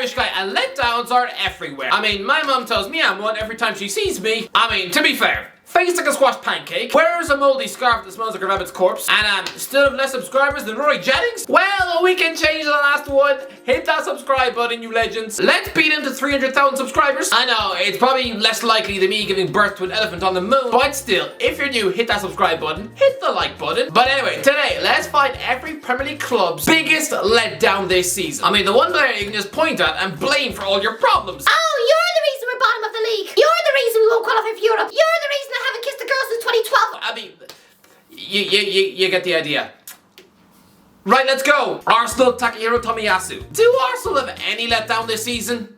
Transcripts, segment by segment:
Irish guy, and letdowns are everywhere. I mean, my mum tells me I'm one every time she sees me. I mean, to be fair, face like a squashed pancake, wears a mouldy scarf that smells like a rabbit's corpse, and still have less subscribers than Rory Jennings? Well, we can change the last one. Hit that subscribe button, you legends. Let's beat him to 300,000 subscribers. I know, it's probably less likely than me giving birth to an elephant on the moon, but still, if you're new, hit that subscribe button, hit the like button. But anyway, today, let's find every Premier League club's biggest letdown this season. I mean, the one player you can just point at and blame for all your problems. Oh, you're the reason we're bottom of the league. You're the reason we won't qualify for Europe. You're the reason I haven't kissed a girl since 2012. I mean, you get the idea. Right, let's go. Arsenal, Takahiro Tomiyasu. Do Arsenal have any letdown this season?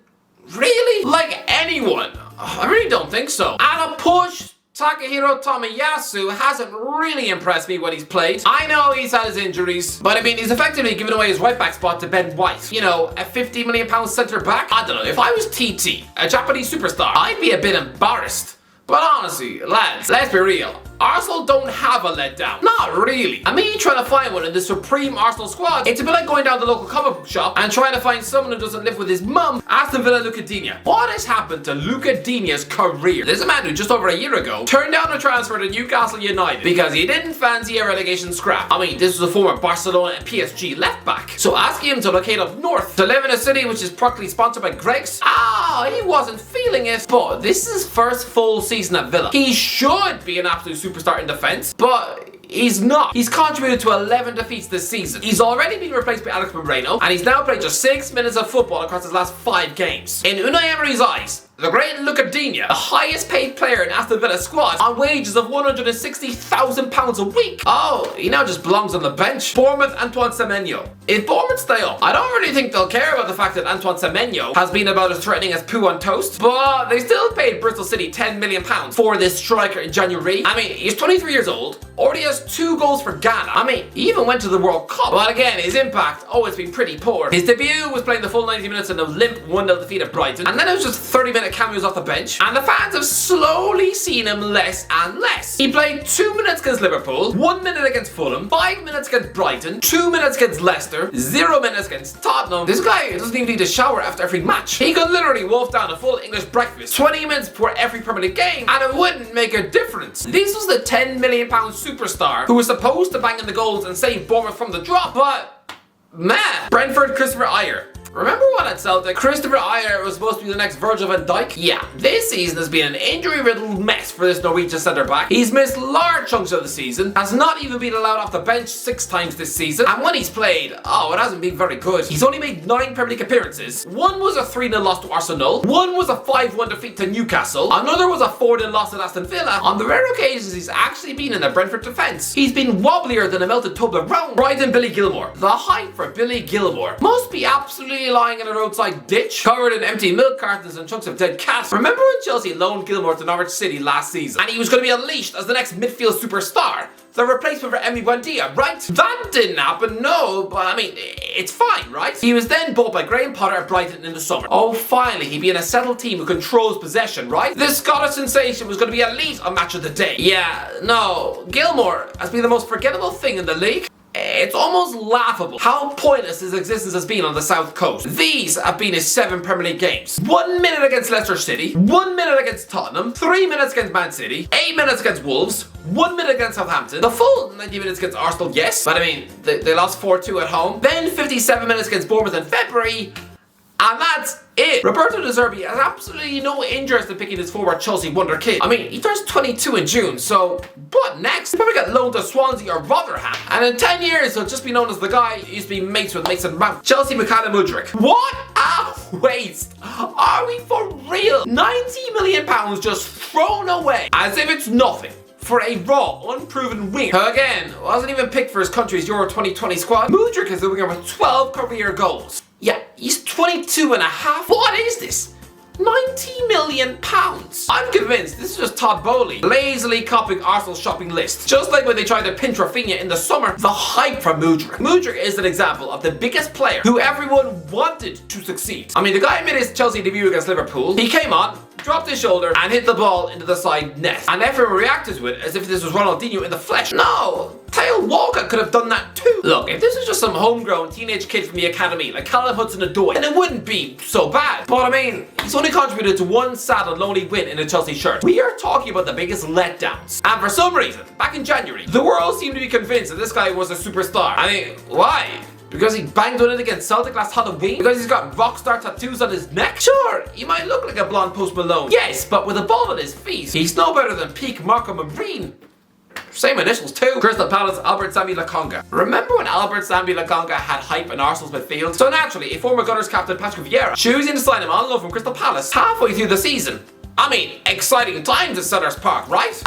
Really? Like anyone? I really don't think so. At a push, Takahiro Tomiyasu hasn't really impressed me when he's played. I know he's had his injuries, but I mean, he's effectively given away his right back spot to Ben White. You know, a £50 million centre back. I don't know, if I was TT, a Japanese superstar, I'd be a bit embarrassed. But honestly, lads, let's be real. Arsenal don't have a letdown. Not really. I mean, trying to find one in the supreme Arsenal squad, it's a bit like going down to the local comic book shop and trying to find someone who doesn't live with his mum. Aston Villa Luca Digne. What has happened to Luca Digne's career? There's a man who just over a year ago turned down a transfer to Newcastle United because he didn't fancy a relegation scrap. I mean, this was a former Barcelona and PSG left back. So asking him to locate up north, to live in a city which is practically sponsored by Greggs, he wasn't feeling it. But this is his first full season at Villa. He should be an absolute superstar in defence, but he's not. He's contributed to 11 defeats this season. He's already been replaced by Alex Moreno, and he's now played just 6 minutes of football across his last 5 games. In Unai Emery's eyes, the great Luca Digne, the highest paid player in Aston Villa's squad, on wages of £160,000 a week. Oh, he now just belongs on the bench. Bournemouth, Antoine Semenyo. If Bournemouth stay up, I don't really think they'll care about the fact that Antoine Semenyo has been about as threatening as poo on toast, but they still paid Bristol City £10 million for this striker in January. I mean, he's 23 years old, already has 2 goals for Ghana. I mean, he even went to the World Cup, but again, his impact always been pretty poor. His debut was playing the full 90 minutes in a limp 1-0 defeat at Brighton, and then it was just 30-minute cameos off the bench, and the fans have slowly seen him less and less. He played 2 minutes against Liverpool, 1 minute against Fulham, 5 minutes against Brighton, 2 minutes against Leicester, 0 minutes against Tottenham. This guy doesn't even need to shower after every match. He could literally wolf down a full English breakfast 20 minutes before every Premier League game, and it wouldn't make a difference. This was the £10 million superstar who was supposed to bang in the goals and save Bournemouth from the drop, but man. Brentford, Christopher Ajer. Remember when at Celtic, Christopher Ajer was supposed to be the next Virgil van Dijk? Yeah, this season has been an injury-riddled mess for this Norwegian centre-back. He's missed large chunks of the season, has not even been allowed off the bench 6 times this season, and when he's played, it hasn't been very good. He's only made 9 Premier League appearances. 1 was a 3-0 loss to Arsenal, 1 was a 5-1 defeat to Newcastle, another was a 4-0 loss to Aston Villa. On the rare occasions he's actually been in the Brentford defence, he's been wobblier than a melted Toblerone. Brighton, Billy Gilmore. The hype for Billy Gilmore must be absolutely lying in a roadside ditch, covered in empty milk cartons and chunks of dead cats. Remember when Chelsea loaned Gilmore to Norwich City last season, and he was going to be unleashed as the next midfield superstar? The replacement for Emi Buendia, right? That didn't happen, no, but I mean, it's fine, right? He was then bought by Graham Potter at Brighton in the summer. Oh, finally, he'd be in a settled team who controls possession, right? This Scottish sensation was going to be elite on Match of the Day. Yeah, no, Gilmore has been the most forgettable thing in the league. It's almost laughable how pointless his existence has been on the South Coast. These have been his 7 Premier League games. 1 minute against Leicester City, 1 minute against Tottenham, 3 minutes against Man City, 8 minutes against Wolves, 1 minute against Southampton, the full 90 minutes against Arsenal, yes, but I mean, they lost 4-2 at home, then 57 minutes against Bournemouth in February, and that's it. Roberto De Zerbi has absolutely no interest in picking his forward Chelsea wonder kid. I mean, he turns 22 in June, so what next? He'll probably get loaned to Swansea or Rotherham. And in 10 years, he'll just be known as the guy who used to be mates with Mason Mount. Chelsea, Mykhailo Mudryk. What a waste. Are we for real? £90 million just thrown away as if it's nothing for a raw, unproven winger who, again, wasn't even picked for his country's Euro 2020 squad. Mudryk is the winger with 12 career goals. Yeah, he's 22 and a half. What is this? £90 million. I'm convinced this is just Todd Bowley lazily copying Arsenal's shopping list. Just like when they tried to pinch Rafinha in the summer, the hype from Mudryk. Mudryk is an example of the biggest player who everyone wanted to succeed. I mean, the guy made his Chelsea debut against Liverpool. He came on, dropped his shoulder and hit the ball into the side net. And everyone reacted to it as if this was Ronaldinho in the flesh. No, Theo Walcott could have done that too. Look, if this was just some homegrown teenage kid from the academy, like Callum Hudson-Odoi, then it wouldn't be so bad. But I mean, he's only contributed to one sad and lonely win in a Chelsea shirt. We are talking about the biggest letdowns. And for some reason, back in January, the world seemed to be convinced that this guy was a superstar. I mean, why? Because he banged on it against Celtic last Halloween? Because he's got rockstar tattoos on his neck? Sure, he might look like a blonde Post Malone. Yes, but with a ball at his feet, he's no better than peak Marco Marine. Same initials too. Crystal Palace, Albert Sambi Lokonga. Remember when Albert Sambi Lokonga had hype in Arsenal's midfield? So naturally, a former Gunners captain Patrick Vieira choosing to sign him on loan from Crystal Palace halfway through the season. I mean, exciting times at Sellers Park, right?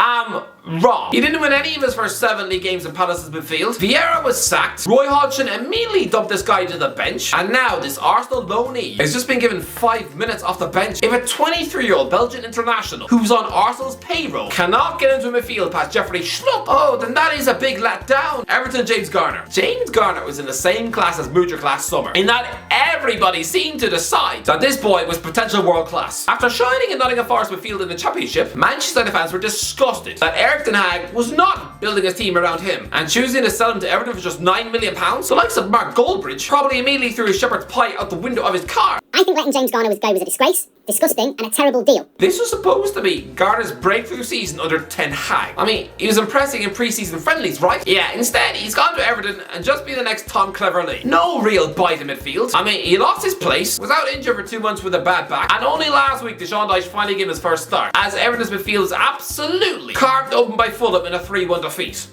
Wrong. He didn't win any of his first 7 league games in Palace's midfield. Vieira was sacked. Roy Hodgson immediately dumped this guy to the bench. And now this Arsenal loanee has just been given 5 minutes off the bench. If a 23-year-old Belgian international who's on Arsenal's payroll cannot get into a midfield past Jeffrey Schlupp, oh, then that is a big letdown. Everton James Garner. James Garner was in the same class as Mudryk last summer, in that everybody seemed to decide that this boy was potential world class. After shining in Nottingham Forest midfield in the Championship, Manchester United fans were disgusted that Eric Ten Hag was not building his team around him and choosing to sell him to Everton for just £9 million. The likes of Mark Goldbridge probably immediately threw his shepherd's pie out the window of his car. I think letting James Garner go was a disgrace, disgusting, and a terrible deal. This was supposed to be Garner's breakthrough season under Ten Hag. I mean, he was impressing in pre-season friendlies, right? Yeah, instead he's gone to Everton and just be the next Tom Cleverley. No real bite in midfield. I mean, he lost his place, was out injured for 2 months with a bad back, and only last week did Sean Dyche finally give him his first start, as Everton's midfield is absolutely carved open by Fulham in a 3-1 defeat.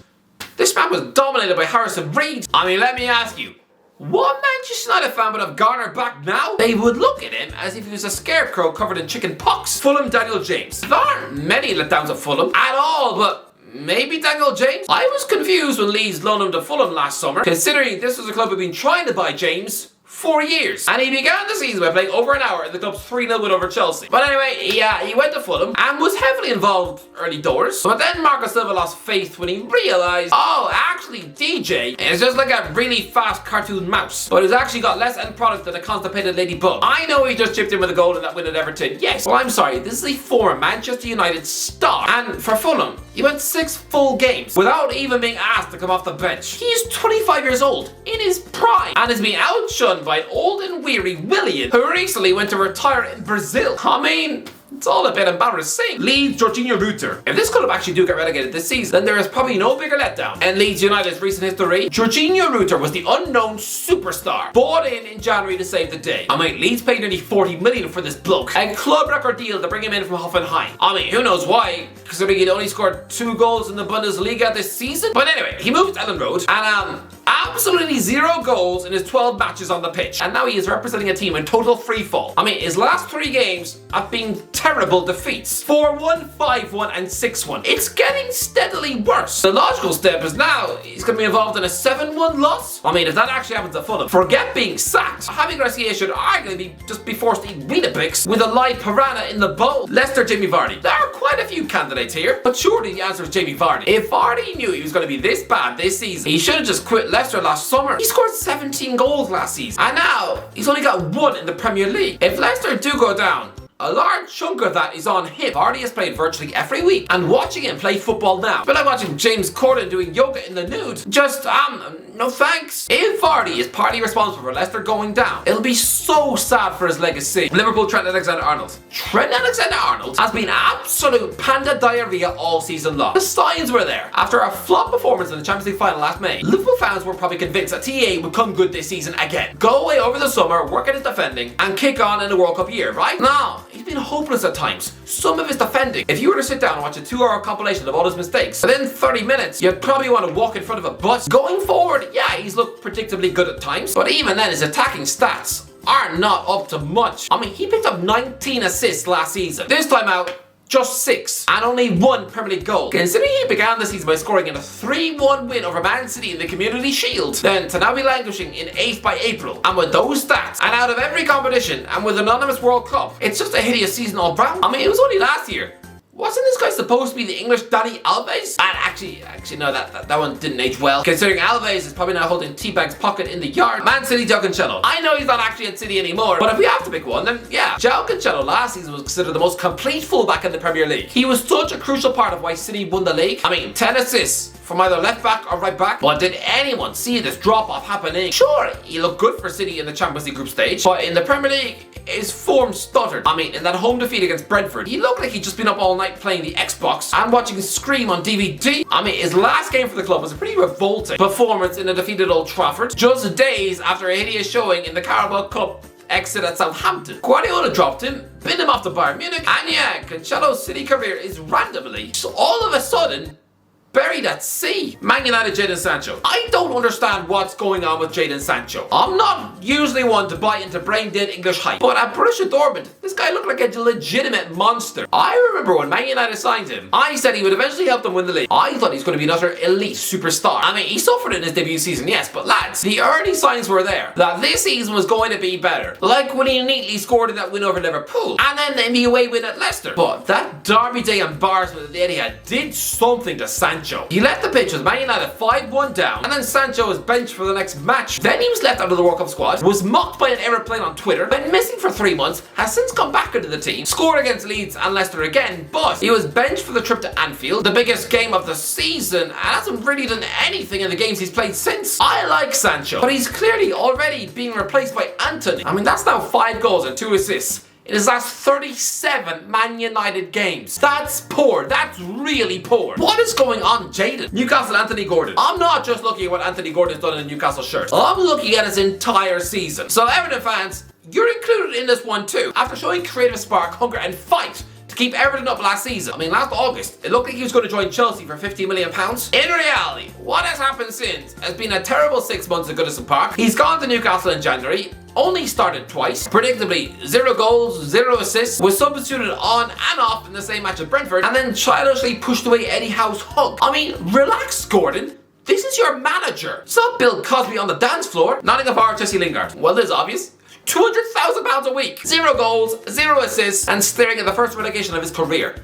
This man was dominated by Harrison Reed. I mean, let me ask you, what Manchester United fan would have Garner back now? They would look at him as if he was a scarecrow covered in chicken pox. Fulham Daniel James. There aren't many letdowns at Fulham at all, but maybe Daniel James? I was confused when Leeds loaned him to Fulham last summer, considering this was a club who'd been trying to buy James 4 years. And he began the season by playing over an hour in the club's 3-0 win over Chelsea. But anyway, he went to Fulham and was heavily involved early doors. But then Marco Silva lost faith when he realised, oh, actually DJ is just like a really fast cartoon mouse, but who's actually got less end product than a constipated ladybug. I know he just chipped in with a goal in that win at Everton, yes. Well, I'm sorry, this is a former Manchester United star. And for Fulham, he went 6 full games without even being asked to come off the bench. He is 25 years old, in his prime, and has been outshunned by an old and weary Willian, who recently went to retire in Brazil. I mean, it's all a bit embarrassing. Leeds Jorginho Rutter. If this club actually do get relegated this season, then there is probably no bigger letdown. In Leeds United's recent history, Jorginho Rutter was the unknown superstar, bought in January to save the day. I mean, Leeds paid nearly 40 million for this bloke, a club record deal to bring him in from Hoffenheim. I mean, who knows why, considering he'd only scored 2 goals in the Bundesliga this season. But anyway, he moved to Ellen Road, and absolutely 0 goals in his 12 matches on the pitch, and now he is representing a team in total free fall. I mean, his last 3 games have been terrible defeats. 4-1, 5-1 and 6-1. It's getting steadily worse. The logical step is now he's going to be involved in a 7-1 loss. I mean, if that actually happens at Fulham, forget being sacked. Javi Garcia should arguably just be forced to eat Weetabix with a live piranha in the bowl. Leicester Jamie Vardy. There are quite a few candidates here, but surely the answer is Jamie Vardy. If Vardy knew he was going to be this bad this season, he should have just quit Leicester last summer. He scored 17 goals last season, and now he's only got 1 in the Premier League. If Leicester do go down, a large chunk of that is on him. Vardy has played virtually every week, and watching him play football now, but like watching James Corden doing yoga in the nude. Just, no thanks. If Vardy is partly responsible for Leicester going down, it'll be so sad for his legacy. Liverpool Trent Alexander-Arnold. Trent Alexander-Arnold has been absolute panda diarrhea all season long. The signs were there. After a flop performance in the Champions League final last May, Liverpool fans were probably convinced that TA would come good this season again. Go away over the summer, work at his defending, and kick on in the World Cup year, right? No. He's been hopeless at times. Some of his defending. If you were to sit down and watch a 2-hour compilation of all his mistakes, within 30 minutes, you'd probably want to walk in front of a bus. Going forward, yeah, he's looked predictably good at times, but even then, his attacking stats are not up to much. I mean, he picked up 19 assists last season. This time out, just 6, and only 1 Premier League goal. Considering he began the season by scoring in a 3-1 win over Man City in the Community Shield, then to now be languishing in 8th by April, and with those stats, and out of every competition, and with an anonymous World Cup, it's just a hideous season all round. I mean, it was only last year Wasn't this guy supposed to be the English Dani Alves? And actually, no, that one didn't age well, considering Alves is probably now holding Teabag's pocket in the yard. Man City, João Cancelo. I know he's not actually at City anymore, but if we have to pick one, then yeah. João Cancelo last season was considered the most complete fullback in the Premier League. He was such a crucial part of why City won the league. I mean, 10 assists from either left back or right back. But did anyone see this drop off happening? Sure, he looked good for City in the Champions League group stage, but in the Premier League, his form stuttered. I mean, in that home defeat against Brentford, he looked like he'd just been up all night playing the Xbox and watching Scream on DVD. I mean, his last game for the club was a pretty revolting performance in a defeat at Old Trafford, just days after a hideous showing in the Carabao Cup exit at Southampton. Guardiola dropped him, binned him off to Bayern Munich, and yeah, Cancelo's City career is randomly, so all of a sudden, buried at sea. Man United, Jadon Sancho. I don't understand what's going on with Jadon Sancho. I'm not usually one to buy into brain-dead English hype, but at Borussia Dortmund, this guy looked like a legitimate monster. I remember when Man United signed him, I said he would eventually help them win the league. I thought he was going to be another elite superstar. I mean, he suffered in his debut season, yes, but lads, the early signs were there that this season was going to be better. Like when he neatly scored in that win over Liverpool, and then in the away win at Leicester. But that Derby Day embarrassment at the Etihad did something to Sancho. He left the pitch with Man United 5-1 down, and then Sancho was benched for the next match. Then he was left out of the World Cup squad, was mocked by an aeroplane on Twitter, been missing for 3 months, has since come back into the team, scored against Leeds and Leicester again, but he was benched for the trip to Anfield, the biggest game of the season, and hasn't really done anything in the games he's played since. I like Sancho, but he's clearly already being replaced by Antony. I mean, that's now 5 goals and 2 assists in his last 37 Man United games. That's poor. That's really poor. What is going on, Jadon? Newcastle, Anthony Gordon. I'm not just looking at what Anthony Gordon's done in a Newcastle shirt. I'm looking at his entire season. So Everton fans, you're included in this one too. After showing creative spark, hunger and fight to keep Everton up last season. I mean, last August, it looked like he was going to join Chelsea for £50 million. In reality, what has happened since has been a terrible 6 months at Goodison Park. He's gone to Newcastle in January, only started twice, predictably 0 goals, 0 assists, was substituted on and off in the same match at Brentford, and then childishly pushed away Eddie Howe's hug. I mean, relax, Gordon. This is your manager. It's not Bill Cosby on the dance floor. Nottingham Forest, Jesse Lingard. Well, it's obvious. £200,000 a week, 0 goals, 0 assists, and staring at the first relegation of his career.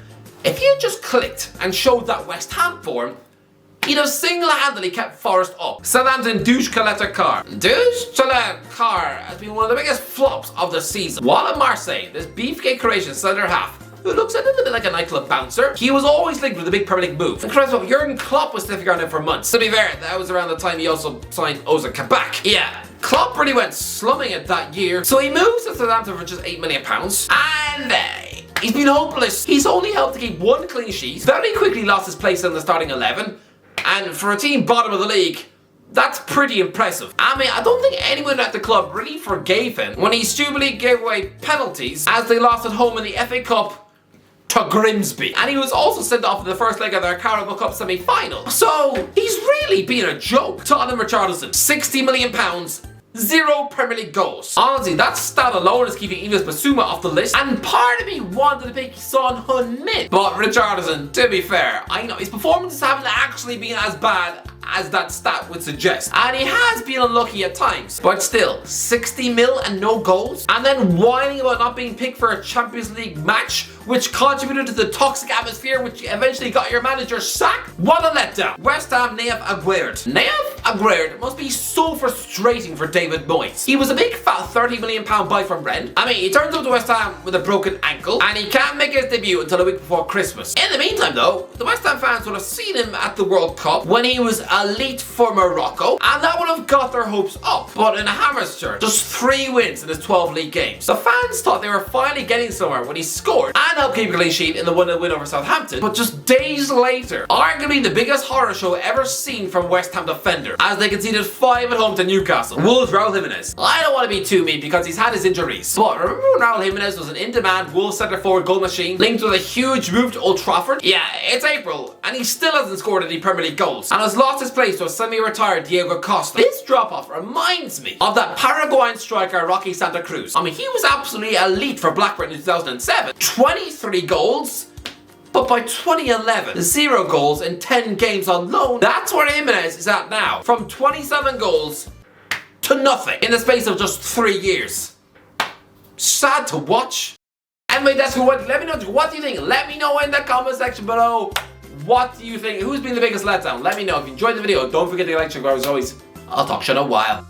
If you just clicked and showed that West Ham form, he'd have single-handedly kept Forest up. Southampton douche collector Carr. Douche collector Carr has been one of the biggest flops of the season. While at Marseille, this beefcake Croatian centre-half, who looks a little bit like a nightclub bouncer, he was always linked with a big Premier League move. Incredible, Jurgen Klopp was sniffing around him for months. To be fair, that was around the time he also signed Ozan Kabak. Yeah, Klopp really went slumming it that year, so he moves to Southampton for just £8 million, and he's been hopeless. He's only helped to keep 1 clean sheet, very quickly lost his place in the starting 11, and for a team bottom of the league, that's pretty impressive. I mean, I don't think anyone at the club really forgave him when he stupidly gave away penalties as they lost at home in the FA Cup to Grimsby. And he was also sent off in the first leg of their Carabao Cup semi-final. So, he's really been a joke. Tottenham Richarlison, £60 million, 0 Premier League goals. Honestly, that stat alone is keeping Yves Bissouma off the list, and part of me wanted to pick Son Heung-min. But Richarlison, to be fair, I know his performances haven't actually been as bad as that stat would suggest, and he has been unlucky at times, but still, 60 mil and no goals, and then whining about not being picked for a Champions League match, which contributed to the toxic atmosphere which eventually got your manager sacked. What a letdown. West Ham Nayef Aguerd. Nayef Aguerd must be so frustrating for David Moyes. He was a big fat £30 million buy from Rennes. I mean, he turns up to West Ham with a broken ankle, and he can't make his debut until a week before Christmas. In the meantime though, the West Ham fans would have seen him at the World Cup when he was elite for Morocco, and that would have got their hopes up. But in a hammer's turn, just 3 wins in his 12 league games. The fans thought they were finally getting somewhere when he scored and helped keep a clean sheet in the 1-0 win over Southampton. But just days later, arguably the biggest horror show ever seen from West Ham defender, as they conceded 5 at home to Newcastle. Wolves Raul Jimenez. I don't want to be too mean because he's had his injuries, but remember when Raul Jimenez was an in-demand Wolves centre-forward goal machine linked with a huge move to Old Trafford? Yeah, it's April, and he still hasn't scored any Premier League goals, and has lost his place to a semi-retired Diego Costa. This drop-off reminds me of that Paraguayan striker Rocky Santa Cruz. I mean, he was absolutely elite for Blackburn in 2007. 23 goals, but by 2011, 0 goals in 10 games on loan. That's where Jimenez is at now. From 27 goals to nothing in the space of just 3 years. Sad to watch. Anyway, that's who won. Let me know, what do you think? Let me know in the comment section below. What do you think? Who's been the biggest letdown? Let me know. If you enjoyed the video, don't forget to like, subscribe as always. I'll talk to you in a while.